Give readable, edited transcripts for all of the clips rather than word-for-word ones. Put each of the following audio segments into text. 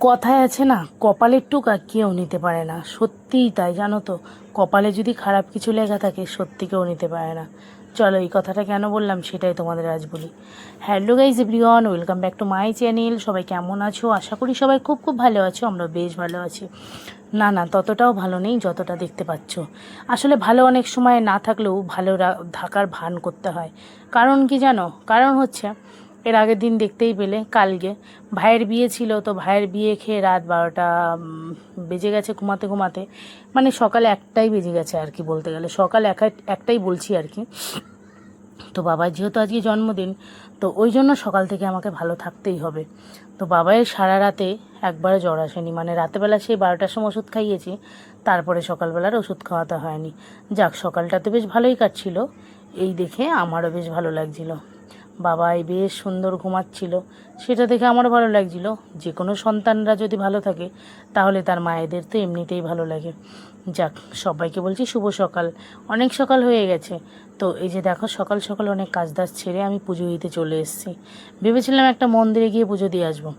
কথায় আছে না, কপালের টোকা কেউ নিতে পারে না। সত্যিই তাই, জানো তো। কপালে যদি খারাপ কিছু লেখা থাকে, সত্যি কেউ নিতে পারে না। চলো, এই কথাটা কেন বললাম সেটাই তোমাদের আজ বলি। Hello guys everyone, welcome back to my channel. সবাই কেমন আছো? আশা করি সবাই খুব খুব ভালো আছো। আমরা বেশ ভালো আছি। না না, ততটাও ভালো নেই যতটা দেখতে পাচ্ছ। আসলে ভালো অনেক সময় না থাকলেও ভালো থাকার ভান করতে হয়। কারণ কি জানো? কারণ হচ্ছে, এর আগের দিন দেখতেই পেলে, কালকে ভাইয়ের বিয়ে ছিল। তো ভাইয়ের বিয়ে খেয়ে রাত 12টা বেজে গেছে ঘুমাতে ঘুমাতে। মানে সকালে একটাই বেজে গেছে আর কি, বলতে গেলে সকাল একটাই বলছি আর কি। তো বাবার যেহেতু আজকে জন্মদিন, তো ওই জন্য সকাল থেকে আমাকে ভালো থাকতেই হবে। তো বাবায়ের সারা রাতে একবারও জ্বর আসেনি, মানে রাতেবেলা সেই 12টার সময় ওষুধ খাইয়েছি, তারপরে সকালবেলার ওষুধ খাওয়াতে হয়নি। যাক, সকালটা তো বেশ ভালোই কাটছিল। এই দেখে আমারও বেশ ভালো লাগছিল। বাবাই বেশ সুন্দর ঘুমাচ্ছিল, সেটা দেখে আমারও ভালো লাগছিল। যে কোনো সন্তানরা যদি ভালো থাকে, তাহলে তার মায়েদের তো এমনিতেই ভালো লাগে। যাক, সবাইকে বলছি শুভ সকাল। অনেক সকাল হয়ে গেছে। তো এই যে দেখো, সকাল সকাল অনেক কাজ দাজ ছেড়ে আমি পুজো দিতে চলে এসেছি। ভেবেছিলাম একটা মন্দিরে গিয়ে পুজো দিয়ে আসবো,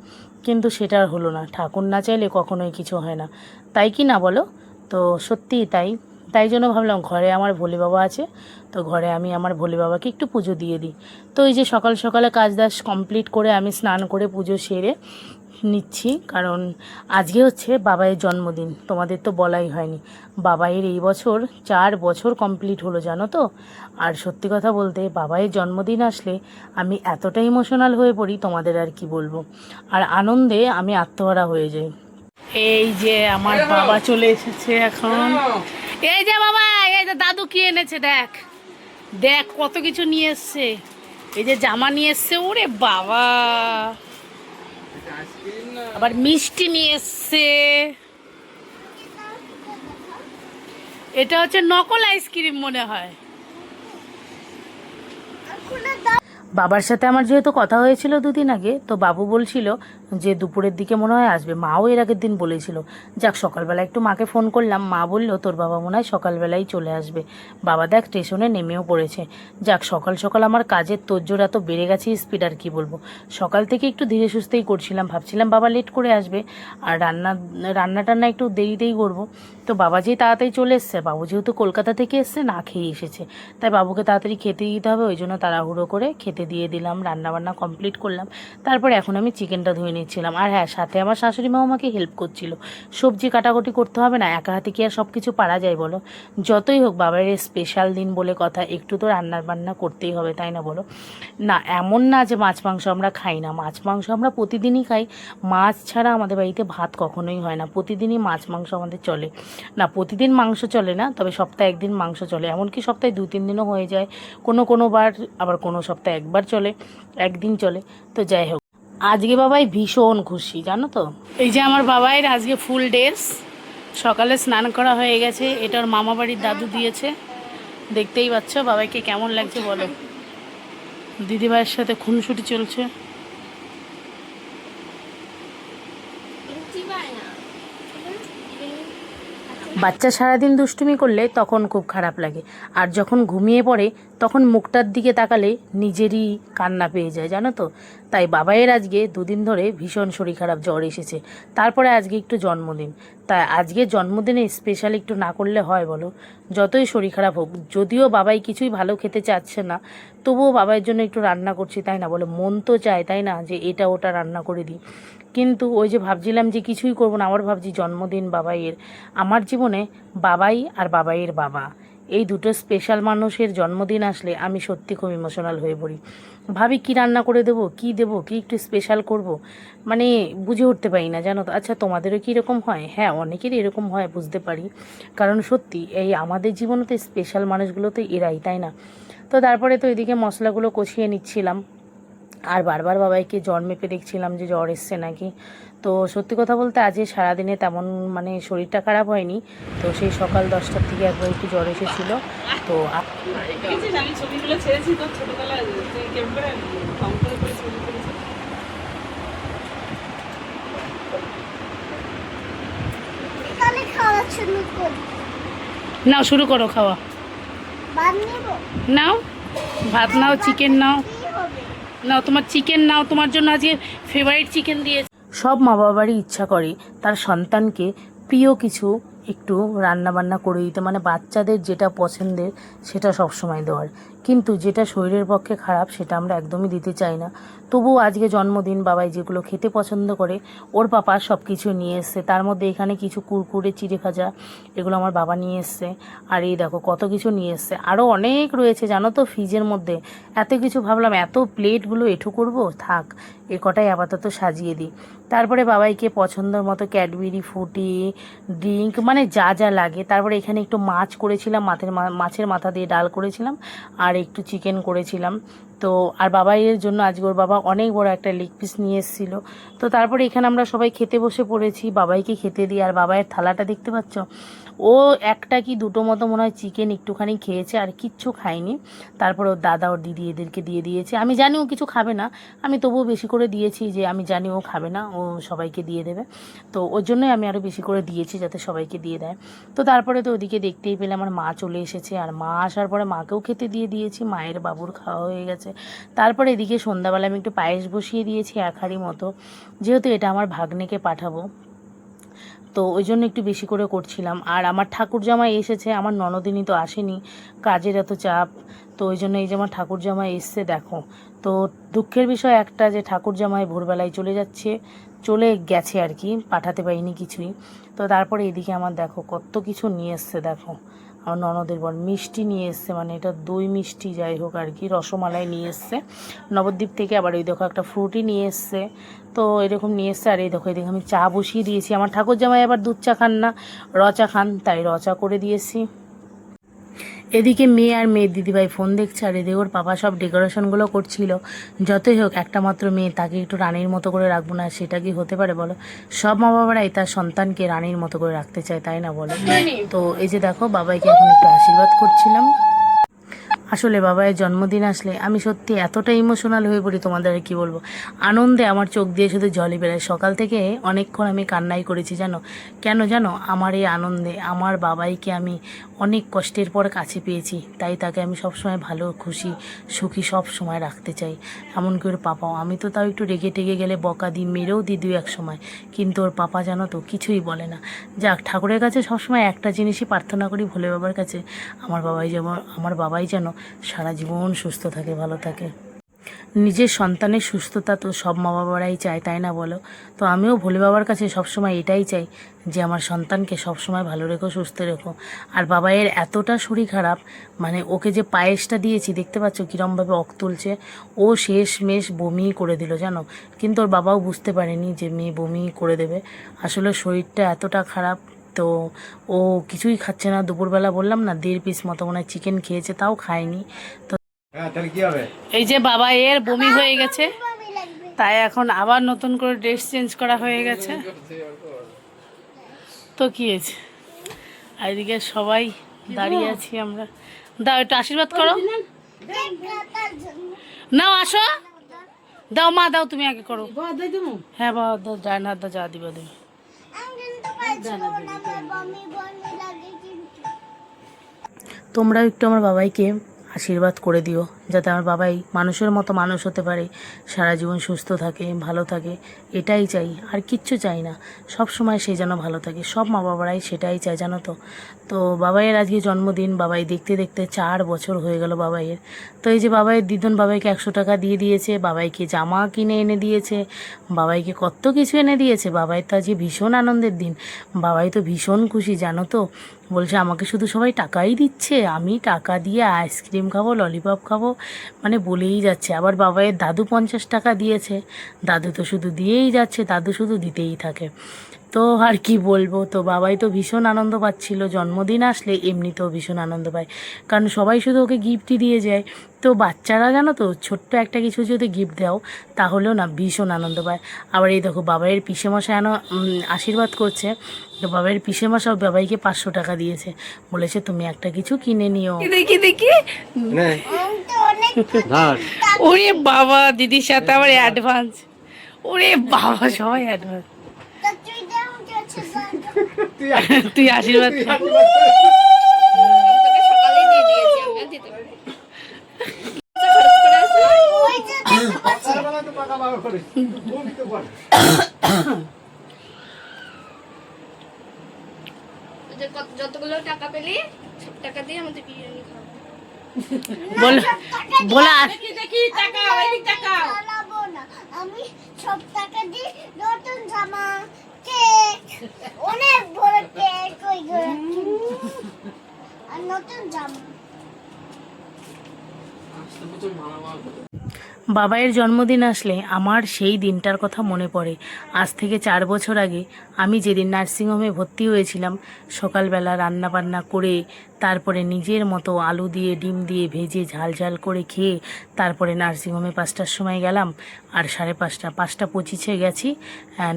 কিন্তু সেটা আর হলো না। ঠাকুর না চাইলে কখনোই কিছু হয় না, তাই কি না বলো? তো সত্যিই তাই। তাই জন্য ভাবলাম, ঘরে আমার ভোলে বাবা আছে, তো ঘরে আমি আমার ভোলে বাবাকে একটু পুজো দিয়ে দিই। তো এই যে সকাল সকালে কাজ দাজ কমপ্লিট করে আমি স্নান করে পুজো সেরে নিচ্ছি। কারণ আজকে হচ্ছে বাবাইয়ের জন্মদিন, তোমাদের তো বলাই হয়নি। বাবাইয়ের এই বছর 4 বছর কমপ্লিট হলো, জানো তো। আর সত্যি কথা বলতে, বাবাইয়ের জন্মদিন আসলে আমি এতটা ইমোশনাল হয়ে পড়ি, তোমাদের আর কি বলবো। আর আনন্দে আমি আত্মহারা হয়ে যাই। এই যে আমার বাবা চলে এসেছে এখন। এই যে বাবা, এই যে দাদু কি এনেছে দেখ, দেখ কত কিছু নিয়ে এসছে। এই যে জামা নিয়ে এসছে, ওরে বাবা, আবার মিষ্টি নিয়ে এসছে। এটা হচ্ছে নকল আইসক্রিম মনে হয়। বাবার সাথে আমার যেহেতু কথা হয়েছিল 2 দিন আগে, তো বাবু বলছিল যে দুপুরের দিকে মনে হয় আসবে। মাও এর আগের দিন বলেছিল। যাক, সকালবেলা একটু মাকে ফোন করলাম, মা বলল তোর বাবা মনে হয় সকালবেলাই চলে আসবে। বাবা দেখ স্টেশনে নেমেও পড়েছে। যাক, সকাল সকাল আমার কাজের তোড়জোড় এত বেড়ে গেছে, স্পিড আর কি বলবো। সকাল থেকে একটু ধীরে সুস্থেই করছিলাম, ভাবছিলাম বাবা লেট করে আসবে আর রান্না টান্না একটু দেরিতেই করবো। তো বাবা যেই তাড়াতাড়ি চলে এসছে, বাবু যেহেতু কলকাতা থেকে এসছে, না খেয়ে এসেছে, তাই বাবুকে তাড়াতাড়ি খেতে দিতে হবে, ওই জন্য তাড়াহুড়ো করে খেতে দিয়ে দিলাম, রান্নাবান্না কমপ্লিট করলাম। তারপরে এখন আমি চিকেনটা ধুয়ে নিচ্ছিলাম। আর হ্যাঁ, সাথে আমার শাশুড়ি মাও আমাকে হেল্প করছিল। সবজি কাটাকুটি করতে হবে না, একা হাতে কি আর সব কিছু পারা যায় বলো? যতই হোক বাবার স্পেশাল দিন বলে কথা, একটু তো রান্না বান্না করতেই হবে, তাই না বলো? না, এমন না যে মাছ মাংস আমরা খাই না, মাছ মাংস আমরা প্রতিদিনই খাই। মাছ ছাড়া আমাদের বাড়িতে ভাত কখনোই হয় না, প্রতিদিনই মাছ মাংস আমাদের চলে। না, প্রতিদিন মাংস চলে না, তবে সপ্তাহে একদিন মাংস চলে, এমনকি সপ্তাহে 2-3 দিনও হয়ে যায় কোনো বার। আবার কোনো সপ্তাহে একবার চলে, একদিন চলে। তো যাই হোক, আজকে বাবাই ভীষণ খুশি, জানো তো। এই যে আমার বাবাইয়ের আজকে ফুল ড্রেস, সকালে স্নান করা হয়ে গেছে। এটার মামা বাড়ির দাদু দিয়েছে, দেখতেই পাচ্ছ। বাবাইকে কেমন লাগছে বলো? দিদিভাইয়ের সাথে খুনসুটি চলছে। বাচ্চা সারাদিন দুষ্টুমি করলে তখন খুব খারাপ লাগে, আর যখন ঘুমিয়ে পড়ে তখন মুখটার দিকে তাকালে নিজেরই কান্না পেয়ে যায়, জানো তো। তাই বাবাইয়ের আজকে 2 দিন ধরে ভীষণ শরীর খারাপ, জ্বর এসেছে। তারপরে আজকে একটু জন্মদিন, তাই আজকে জন্মদিনে স্পেশাল একটু না করলে হয় বলো? যতই শরীর খারাপ হোক, যদিও বাবাই কিছুই ভালো খেতে চাচ্ছে না, তবুও বাবাইয়ের জন্য একটু রান্না করছি, তাই না বলো? মন তো চায়, তাই না, যে এটা ওটা রান্না করে দিই। কিন্তু ওই যে ভাবছিলাম যে কিছুই করবো না, আবার ভাবছি জন্মদিন বাবাইয়ের। আমার জীবনে বাবাই আর বাবাইয়ের বাবা, এই দুটো স্পেশাল মানুষের জন্মদিন আসলে আমি সত্যি খুব ইমোশনাল হয়ে পড়ি। ভাবি কি রান্না করে দেবো, কি দেবো, কি একটু স্পেশাল করব, মানে বুঝে উঠতে পারি না, জানো তো। আচ্ছা, তোমাদেরও কি এরকম হয়? হ্যাঁ, অনেকেরই এরকম হয়, বুঝতে পারি। কারণ সত্যি এই আমাদের জীবনে তো স্পেশাল মানুষগুলো তো এরাই, তাই না? তো তারপরে তো এদিকে মশলাগুলো কষিয়ে নিচ্ছিলাম, আর বারবার বাবাইকে জ্বর মেপে দেখছিলাম যে জ্বর এসছে নাকি। তো সত্যি কথা বলতে আজকে সারাদিনে তেমন মানে শরীরটা খারাপ হয়নি। তো সেই সকাল 10টার থেকে একবার একটু জ্বর এসেছিল। তো আমি ছবিগুলো ছেড়েছি তো ছোটবেলায়, নাও শুরু করো খাওয়া। নাও ভাত, নাও চিকেন নাও, নাও তোমার চিকেন নাও, তোমার জন্য আজকে ফেভারিট চিকেন দিয়েছে। সব মা বাবারই ইচ্ছা করে তার সন্তানকে প্রিয় কিছু একটু রান্নাবান্না করে দিতে, মানে বাচ্চাদের যেটা পছন্দের সেটা সবসময় দেওয়ার, কিন্তু যেটা শরীরের পক্ষে খারাপ সেটা আমরা একদমই দিতে চাই না। তবুও আজকে জন্মদিন, বাবাই যেগুলো খেতে পছন্দ করে ওর পাপা সব কিছু নিয়ে এসছে। তার মধ্যে এখানে কিছু কুরকুরে, চিড়ে ভাজা, এগুলো আমার বাবা নিয়ে এসছে। আর এই দেখো কত কিছু নিয়ে এসছে, আরও অনেক রয়েছে জানো তো ফ্রিজের মধ্যে। এত কিছু ভাবলাম এত প্লেটগুলো এঁঠো করবো, থাক এ কটাই আপাতত সাজিয়ে দিই। তারপরে বাবাইকে পছন্দের মতো ক্যাডবেরি, ফ্রুটি, ড্রিঙ্ক, মানে যা যা লাগে। তারপরে এখানে একটু মাছ করেছিলাম, মাছের মাথা দিয়ে ডাল করেছিলাম, আর একটু চিকেন করেছিলাম। তো আর বাবাইয়ের জন্য আজকে ওর বাবা অনেক বড় একটা লেগ পিস নিয়ে এসেছিলো। তো তারপরে এখানে আমরা সবাই খেতে বসে পড়েছি, বাবাইকে খেতে দিই। আর বাবাইয়ের থালাটা দেখতে পাচ্ছ, ও একটা কি দুটো মতো মনে হয় চিকেন একটুখানি খেয়েছে, আর কিচ্ছু খায়নি। তারপর ওর দাদা, ওর দিদি এদেরকে দিয়ে দিয়েছে। আমি জানি ও কিছু খাবে না, আমি তবুও বেশি করে দিয়েছি, যে আমি জানি ও খাবে না, ও সবাইকে দিয়ে দেবে। তো ওর জন্যই আমি আরও বেশি করে দিয়েছি, যাতে সবাইকে দিয়ে দেয়। তো তারপরে তো ওদিকে দেখতেই পেলে আমার মা চলে এসেছে, আর মা আসার পরে মাকেও খেতে দিয়ে দিয়েছি, মায়ের বাবুর খাওয়া হয়ে গেছে। তারপরে এদিকে সন্ধ্যাবেলা আমি একটু পায়েস বসিয়ে দিয়েছি এক হাঁড়ি মতো, যেহেতু এটা আমার ভাগ্নেকে পাঠাবো, তো ওই জন্য একটু বেশি করে করছিলাম। আর আমার ঠাকুর জামাই এসেছে, আমার ননদিনী তো আসেনি, কাজের এত চাপ। তো ওই জন্য এই যে আমার ঠাকুর জামাই এসছে দেখো। তো দুঃখের বিষয় একটা, যে ঠাকুর জামাই ভোরবেলায় চলে গেছে আর কি, পাঠাতে পারিনি কিছুই। তো তারপরে এদিকে আমার দেখো কত কিছু নিয়ে এসছে, দেখো আমার ননদের বর মিষ্টি নিয়ে এসছে, মানে এটা দই মিষ্টি যাই হোক আর কি, রসমালাই নিয়ে এসছে নবদ্বীপ থেকে। আবার ওই দেখো একটা ফ্রুটি নিয়ে এসছে, তো এরকম নিয়ে এসছে। আর এই দেখো এদিকে আমি চা বসিয়ে দিয়েছি, আমার ঠাকুর জামাই আবার দুধ চা খান না, র চা খান, তাই র চা করে দিয়েছি। এদিকে মেয়ে আর মেয়ের দিদিভাই ফোন দেখছে, আর এদিকে ওর পাপা সব ডেকোরেশনগুলো করছিল। যতই হোক একটা মাত্র মেয়ে, তাকে একটু রানীর মতো করে রাখবো না, সেটা কি হতে পারে বলো? সব মা বাবারাই তার সন্তানকে রানীর মতো করে রাখতে চায়, তাই না বলো? তো এই যে দেখো বাবাইকে এখন একটু আশীর্বাদ করছিলাম। আসলে বাবাইয়ের জন্মদিন আসলে আমি সত্যি এতটা ইমোশনাল হয়ে পড়ি, তোমাদের আর কি বলবো। আনন্দে আমার চোখ দিয়ে শুধু জলই বেরোয়। সকাল থেকে অনেকক্ষণ আমি কান্নাই করেছি জানো। কেন জানো? আমার এই আনন্দে আমার বাবাইকে আমি অনেক কষ্টের পর কাছে পেয়েছি, তাই তাকে আমি সবসময় ভালো, খুশি, সুখী সব সময় রাখতে চাই। এমনকি ওর পাপাও, আমি তো তাও একটু রেগে টেগে গেলে বকা দিই, মেরেও দিই দু এক সময়, কিন্তু ওর পাপা জানো তো কিছুই বলে না। যাক, ঠাকুরের কাছে সবসময় একটা জিনিসই প্রার্থনা করি, ভোলে বাবার কাছে, আমার বাবাই যেন সারা জীবন সুস্থ থাকে, ভালো থাকে। নিজের সন্তানের সুস্থতা তো সব মা বাবারাই চায়, তাই না বলো? তো আমিও ভোলে বাবার কাছে সবসময় এটাই চাই, যে আমার সন্তানকে সবসময় ভালো রেখো, সুস্থ রেখো। আর বাবাইয়ের এতটা শরীর খারাপ, মানে ওকে যে পায়েসটা দিয়েছি দেখতে পাচ্ছ কীরমভাবে অক তুলছে, ও শেষমেশ বমি করে দিল জানো। কিন্তু ওর বাবাও বুঝতে পারেনি যে মেয়ে বমি করে দেবে, আসলে শরীরটা এতটা খারাপ। তো ও কিছুই খাচ্ছে না, দুপুরবেলা বললাম না 1.5 পিস মতো মনে হয় চিকেন খেয়েছে, তাও খায়নি। তো এই যে বাবা এর বমি হয়ে গেছে, তাই এখন আবার নতুন করে ড্রেস চেঞ্জ করা হয়ে গেছে। তো কি হয়েছে, আর এদিকে সবাই দাঁড়িয়ে আছি আমরা। দাও একটু আশীর্বাদ করো, নাও আসো, দাও মা দাও, তুমি আগে করো। হ্যাঁ বাবা দাও, যা না দাও, যা দিবা দেবে। তোমরাও একটু আমার বাবাইকে আশীর্বাদ করে দিও, যাতে আমার বাবাই মানুষের মতো মানুষ হতে পারে, সারা জীবন সুস্থ থাকে, ভালো থাকে, এটাই চাই, আর কিচ্ছু চাই না। সব সময় সে যেন ভালো থাকে, সব মা বাবারাই সেটাই চায় জানো তো। তো বাবাইয়ের আজকে জন্মদিন, বাবাই দেখতে দেখতে 4 বছর হয়ে গেল বাবাইয়ের। তো এই যে বাবাইয়ের দিদুন বাবাইকে 100 টাকা দিয়ে দিয়েছে, বাবাইকে জামা কিনে এনে দিয়েছে, বাবাইকে কত কিছু এনে দিয়েছে। বাবাইয়ের তো আজকে ভীষণ আনন্দের দিন, বাবাই তো ভীষণ খুশি জানো তো। বলছে আমাকে শুধু সবাই টাকাই দিচ্ছে, আমি টাকা দিয়ে আইসক্রিম খাবো, ললিপপ খাবো, মানে বলেই যাচ্ছে। আবার বাবাইয়ের দাদু 50 টাকা দিয়েছে, দাদু তো শুধু দিয়েই যাচ্ছে, দাদু শুধু দিতেই থাকে। তো আর কি বলবো, তো বাবাই তো ভীষণ আনন্দ পাচ্ছিল। জন্মদিন আসলে এমনিতেও ভীষণ আনন্দ পায়, কারণ সবাই শুধু ওকে গিফটই দিয়ে যায়। তো বাচ্চারা জানো তো, ছোট্ট একটা কিছু যদি গিফট দাও তাহলেও না ভীষণ আনন্দ পায়। আবার এই দেখো বাবাইয়ের পিসেমশাই আশীর্বাদ করছে। তো বাবাইয়ের পিসেমশাও বাবাইকে 500 টাকা দিয়েছে, বলেছে তুমি একটা কিছু কিনে নিও। দেখি দেখি, ওরে বাবা, দিদির সাথে আবার অ্যাডভান্স, ওরে বাবা সবাই অ্যাডভান্স। তুই আশীর্বাদ যতগুলো টাকা পেলি সব টাকা দিয়ে আমাদের বিরিয়ানি খাওয়া। বল বলা দেখি টাকা ওই টাকা চালাবো না, আমি সব টাকা দিয়ে নতুন জামা, কেক, অনেক বড় কেক ওই ঘরে কিনবো। আর নতুন জামা। বাবাইয়ের জন্মদিন আসলে আমার সেই দিনটার কথা মনে পড়ে। আজ থেকে 4 বছর আগে আমি যেদিন নার্সিংহোমে ভর্তি হয়েছিলাম, সকালবেলা রান্না বান্না করে তারপরে নিজের মতো আলু দিয়ে ডিম দিয়ে ভেজে ঝাল ঝাল করে খেয়ে তারপরে নার্সিংহোমে 5টার সময় গেলাম। আর 5:30 গেছি,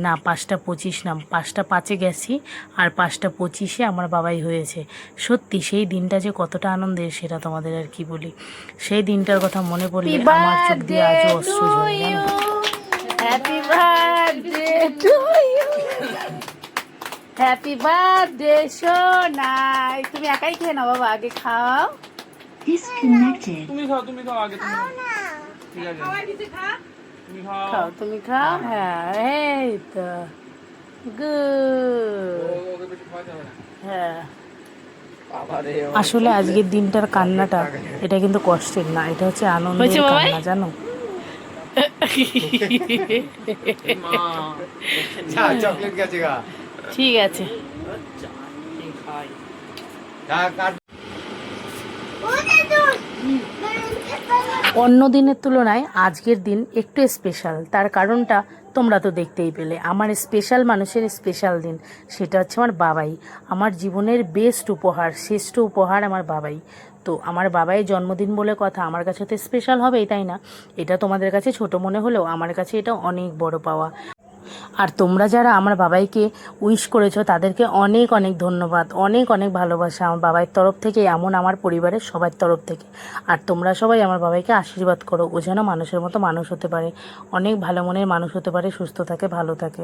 না 5:25 না 5:05 গেছি, আর 5:25 আমার বাবাই হয়েছে। সত্যি সেই দিনটা যে কতটা আনন্দের সেটা তোমাদের আর কি বলি। সেই দিনটার কথা মনে পড়লে আমার চোখ দিয়ে আজও অশ্রু ঝরে জানো। Happy birthday to you, happy birthday সোনাই। তুমি একাই খেয়ে নাও বাবা, আগে খাও। তুমি খাও আগে তুমি। ঠিক আছে তুমি খাও। খাও, তুমি খাও। হ্যাঁ, এই তো গুড। ওকে বেশি খাওয়া যাবে না। হ্যাঁ, আসলে আজকের দিনটার কান্নাটা এটা কিন্তু কষ্টের না, এটা হচ্ছে আনন্দের কান্না জানো। চকলেট গেছে গা। ঠিক আছে, অন্য দিনের তুলনায় আজকের দিন একটু স্পেশাল। তার কারণটা তোমরা তো দেখতেই পেলে। আমার স্পেশাল মানুষের স্পেশাল দিন, সেটা হচ্ছে আমার বাবাই। আমার জীবনের বেস্ট উপহার, শ্রেষ্ঠ উপহার আমার বাবাই। তো আমার বাবাইয়ের জন্মদিন বলে কথা, আমার কাছে তো স্পেশাল হবেই, তাই না? এটা তোমাদের কাছে ছোট মনে হলেও আমার কাছে এটা অনেক বড় পাওয়া। আর তোমরা যারা আমার বাবাইকে উইশ করেছো তাদেরকে অনেক অনেক ধন্যবাদ, অনেক অনেক ভালোবাসা আমার বাবাইয়ের তরফ থেকে, এমন আমার পরিবারের সবার তরফ থেকে। আর তোমরা সবাই আমার বাবাইকে আশীর্বাদ করো, ও যেন মানুষের মতো মানুষ হতে পারে, অনেক ভালো মনের মানুষ হতে পারে, সুস্থ থাকে, ভালো থাকে।